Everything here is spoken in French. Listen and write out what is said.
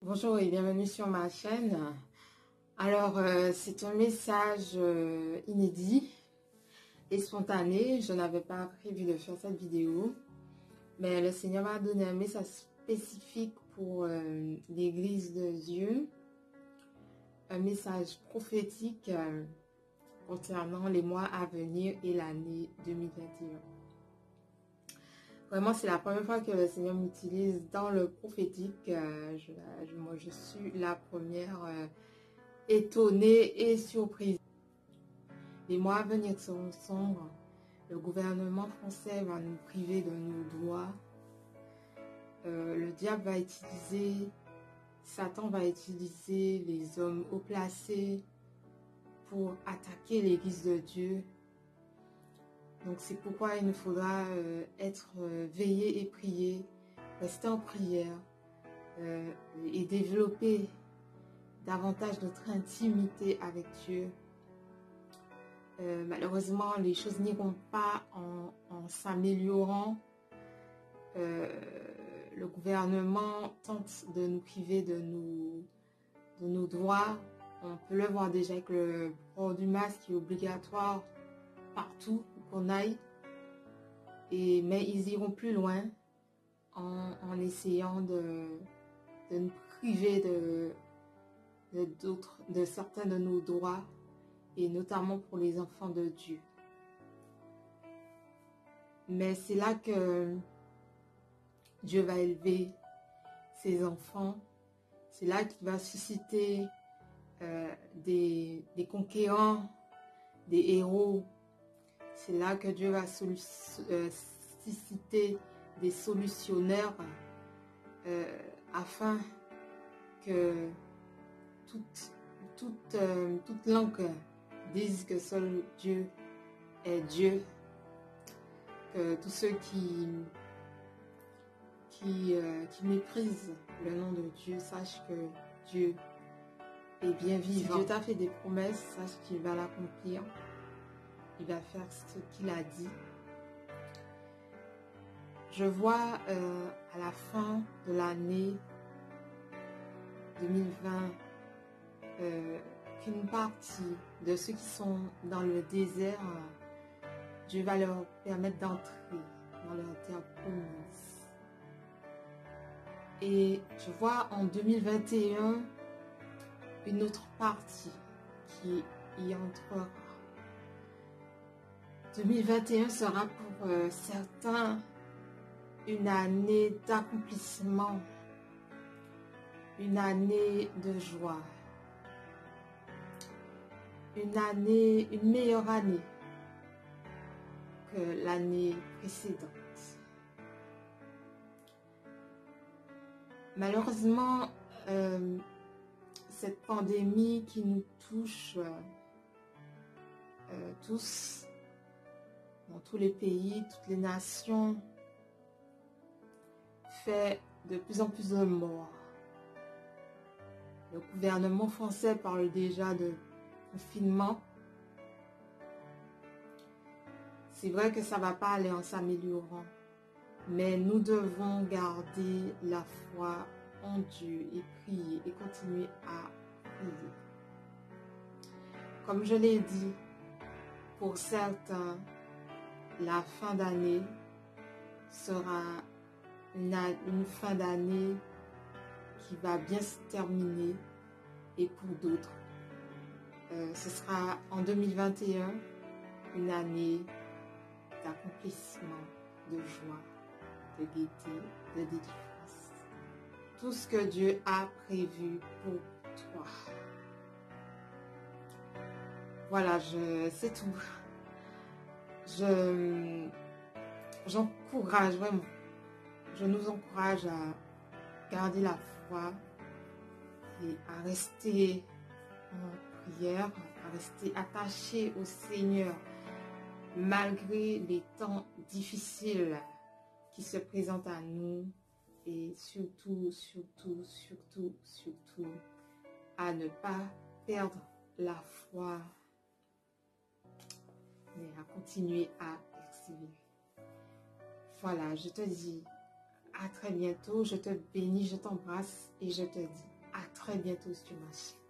Bonjour et bienvenue sur ma chaîne. Alors, c'est un message inédit et spontané. Je n'avais pas prévu de faire cette vidéo, mais le Seigneur m'a donné un message spécifique pour l'Église de Dieu, un message prophétique concernant les mois à venir et l'année 2021. Vraiment, c'est la première fois que le Seigneur m'utilise dans le prophétique. Moi, je suis la première étonnée et surprise. Les mois à venir seront sombres. Le gouvernement français va nous priver de nos droits. Le diable va utiliser, Satan va utiliser les hommes haut placés pour attaquer l'Église de Dieu. Donc c'est pourquoi il nous faudra être veillé et prier, rester en prière et développer davantage notre intimité avec Dieu. Malheureusement, les choses n'iront pas en s'améliorant. Le gouvernement tente de nous priver de nos droits. On peut le voir déjà avec le port du masque qui est obligatoire partout où qu'on aille. Mais ils iront plus loin en essayant de nous priver de certains de nos droits, et notamment pour les enfants de Dieu. Mais c'est là que Dieu va élever ses enfants. C'est là qu'il va susciter des conquérants, des héros. C'est là que Dieu va susciter des solutionnaires afin que toute langue dise que seul Dieu est Dieu. Que tous ceux qui méprisent le nom de Dieu sachent que Dieu est bien vivant. Si Dieu t'a fait des promesses, sache qu'il va l'accomplir. Il va faire ce qu'il a dit. Je vois à la fin de l'année 2020 qu'une partie de ceux qui sont dans le désert, Dieu va leur permettre d'entrer dans leur terre promise. Et je vois en 2021 une autre partie qui y entrera. 2021 sera pour certains une année d'accomplissement, une année de joie, une meilleure année que l'année précédente. Malheureusement, cette pandémie qui nous touche tous, dans tous les pays, toutes les nations, fait de plus en plus de morts. Le gouvernement français parle déjà de confinement. C'est vrai que ça ne va pas aller en s'améliorant, mais nous devons garder la foi en Dieu et prier et continuer à prier. Comme je l'ai dit, pour certains, la fin d'année sera une fin d'année qui va bien se terminer, et pour d'autres, ce sera en 2021 une année d'accomplissement, de joie, de gaieté, de délivrance. Tout ce que Dieu a prévu pour toi. Voilà, c'est tout. J'encourage vraiment, je nous encourage à garder la foi et à rester en prière, à rester attaché au Seigneur malgré les temps difficiles qui se présentent à nous, et surtout à ne pas perdre la foi, mais à continuer à persévérer. voilà, je te dis à très bientôt. Je te bénis, je t'embrasse et je te dis à très bientôt sur ma chaîne.